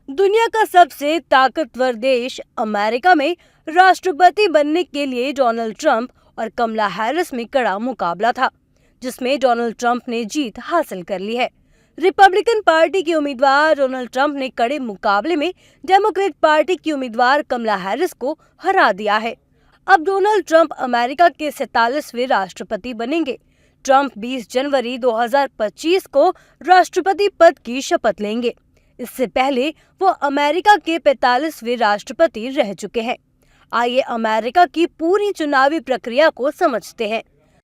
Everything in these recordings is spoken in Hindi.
दुनिया का सबसे ताकतवर देश अमेरिका में राष्ट्रपति बनने के लिए डोनाल्ड ट्रंप और कमला हैरिस में कड़ा मुकाबला था, जिसमें डोनाल्ड ट्रंप ने जीत हासिल कर ली है। रिपब्लिकन पार्टी के उम्मीदवार डोनाल्ड ट्रंप ने कड़े मुकाबले में डेमोक्रेट पार्टी की उम्मीदवार कमला हैरिस को हरा दिया है। अब डोनाल्ड ट्रंप अमेरिका के 47वें राष्ट्रपति बनेंगे। ट्रंप 20 जनवरी 2025 को राष्ट्रपति पद की शपथ लेंगे। इससे पहले वो अमेरिका के 45वें राष्ट्रपति रह चुके हैं। आइए अमेरिका की पूरी चुनावी प्रक्रिया को समझते हैं।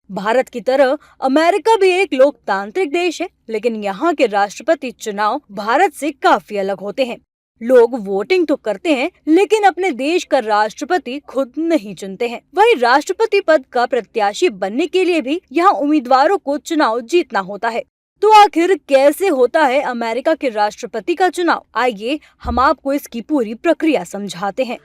भारत की तरह अमेरिका भी एक लोकतांत्रिक देश है, लेकिन यहाँ के राष्ट्रपति चुनाव भारत से काफी अलग होते हैं। लोग वोटिंग तो करते हैं, लेकिन अपने देश का राष्ट्रपति खुद नहीं चुनते हैं। वहीं राष्ट्रपति पद का प्रत्याशी बनने के लिए भी यहाँ उम्मीदवारों को चुनाव जीतना होता है। तो आखिर कैसे होता है अमेरिका के राष्ट्रपति का चुनाव? आइए हम आपको इसकी पूरी प्रक्रिया समझाते हैं।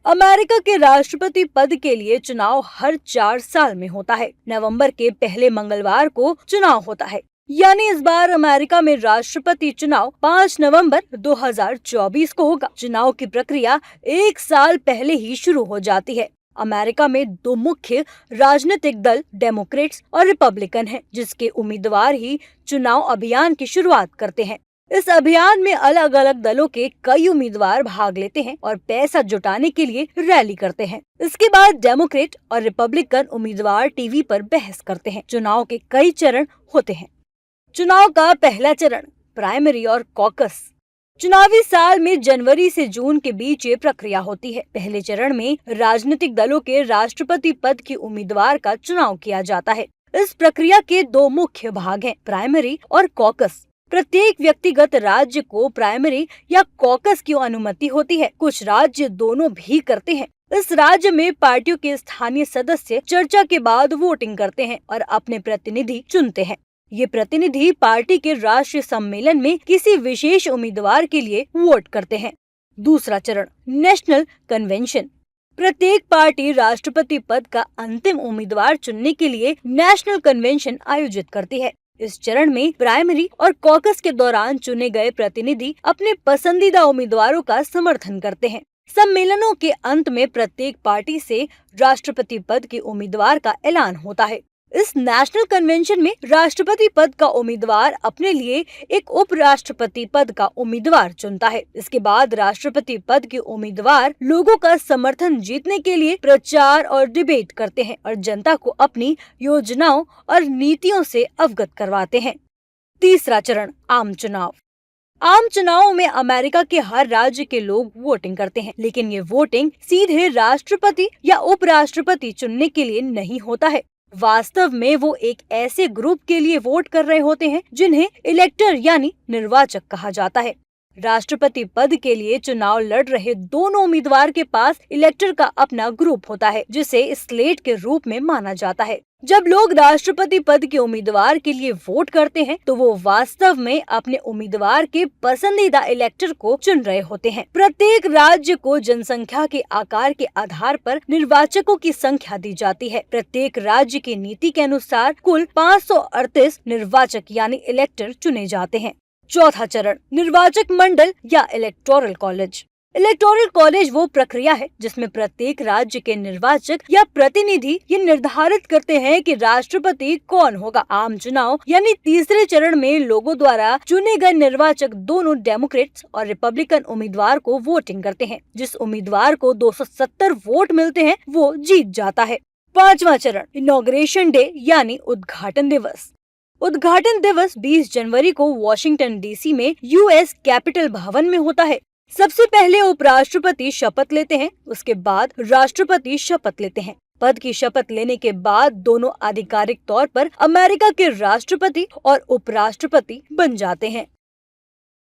अमेरिका के राष्ट्रपति पद के लिए चुनाव हर 4 साल में होता है। नवंबर के पहले मंगलवार को चुनाव होता है, यानी इस बार अमेरिका में राष्ट्रपति चुनाव 5 नवंबर 2024 को होगा। चुनाव की प्रक्रिया 1 साल पहले ही शुरू हो जाती है। अमेरिका में 2 मुख्य राजनीतिक दल डेमोक्रेट्स और रिपब्लिकन हैं, जिसके उम्मीदवार ही चुनाव अभियान की शुरुआत करते हैं। इस अभियान में अलग अलग दलों के कई उम्मीदवार भाग लेते हैं और पैसा जुटाने के लिए रैली करते हैं। इसके बाद डेमोक्रेट और रिपब्लिकन उम्मीदवार टीवी पर बहस करते हैं। चुनाव के कई चरण होते हैं। चुनाव का पहला चरण प्राइमरी और कॉकस। चुनावी साल में जनवरी से जून के बीच ये प्रक्रिया होती है। पहले चरण में राजनीतिक दलों के राष्ट्रपति पद के उम्मीदवार का चुनाव किया जाता है। इस प्रक्रिया के 2 मुख्य भाग हैं, प्राइमरी और कॉकस। प्रत्येक व्यक्तिगत राज्य को प्राइमरी या कॉकस की अनुमति होती है। कुछ राज्य दोनों भी करते हैं। इस राज्य में पार्टियों के स्थानीय सदस्य चर्चा के बाद वोटिंग करते हैं और अपने प्रतिनिधि चुनते हैं। ये प्रतिनिधि पार्टी के राष्ट्रीय सम्मेलन में किसी विशेष उम्मीदवार के लिए वोट करते हैं। दूसरा चरण नेशनल कन्वेंशन। प्रत्येक पार्टी राष्ट्रपति पद का अंतिम उम्मीदवार चुनने के लिए नेशनल कन्वेंशन आयोजित करती है। इस चरण में प्राइमरी और कॉकस के दौरान चुने गए प्रतिनिधि अपने पसंदीदा उम्मीदवारों का समर्थन करते हैं। सम्मेलनों के अंत में प्रत्येक पार्टी से राष्ट्रपति पद के उम्मीदवार का ऐलान होता है। इस नेशनल कन्वेंशन में राष्ट्रपति पद का उम्मीदवार अपने लिए एक उपराष्ट्रपति पद का उम्मीदवार चुनता है। इसके बाद राष्ट्रपति पद के उम्मीदवार लोगों का समर्थन जीतने के लिए प्रचार और डिबेट करते हैं और जनता को अपनी योजनाओं और नीतियों से अवगत करवाते हैं। तीसरा चरण आम चुनाव। आम चुनावों में अमेरिका के हर राज्य के लोग वोटिंग करते हैं, लेकिन ये वोटिंग सीधे राष्ट्रपति या उपराष्ट्रपति चुनने के लिए नहीं होता है। वास्तव में वो एक ऐसे ग्रुप के लिए वोट कर रहे होते हैं जिन्हें इलेक्टर यानी निर्वाचक कहा जाता है। राष्ट्रपति पद के लिए चुनाव लड़ रहे दोनों उम्मीदवार के पास इलेक्टर का अपना ग्रुप होता है, जिसे स्लेट के रूप में माना जाता है। जब लोग राष्ट्रपति पद के उम्मीदवार के लिए वोट करते हैं, तो वो वास्तव में अपने उम्मीदवार के पसंदीदा इलेक्टर को चुन रहे होते हैं। प्रत्येक राज्य को जनसंख्या के आकार के आधार पर निर्वाचकों की संख्या दी जाती है। प्रत्येक राज्य की नीति के अनुसार कुल 538 निर्वाचक यानी इलेक्टर चुने जाते हैं। चौथा चरण निर्वाचक मंडल या इलेक्टोरल कॉलेज। इलेक्टोरल कॉलेज वो प्रक्रिया है जिसमें प्रत्येक राज्य के निर्वाचक या प्रतिनिधि ये निर्धारित करते हैं कि राष्ट्रपति कौन होगा। आम चुनाव यानी तीसरे चरण में लोगों द्वारा चुने गए निर्वाचक दोनों डेमोक्रेट्स और रिपब्लिकन उम्मीदवार को वोटिंग करते हैं। जिस उम्मीदवार को 270 वोट मिलते हैं वो जीत जाता है। पांचवा चरण इनॉग्रेशन डे यानी उद्घाटन दिवस। उद्घाटन दिवस 20 जनवरी को वॉशिंगटन डीसी में यूएस कैपिटल भवन में होता है। सबसे पहले उपराष्ट्रपति शपथ लेते हैं, उसके बाद राष्ट्रपति शपथ लेते हैं। पद की शपथ लेने के बाद दोनों आधिकारिक तौर पर अमेरिका के राष्ट्रपति और उपराष्ट्रपति बन जाते हैं।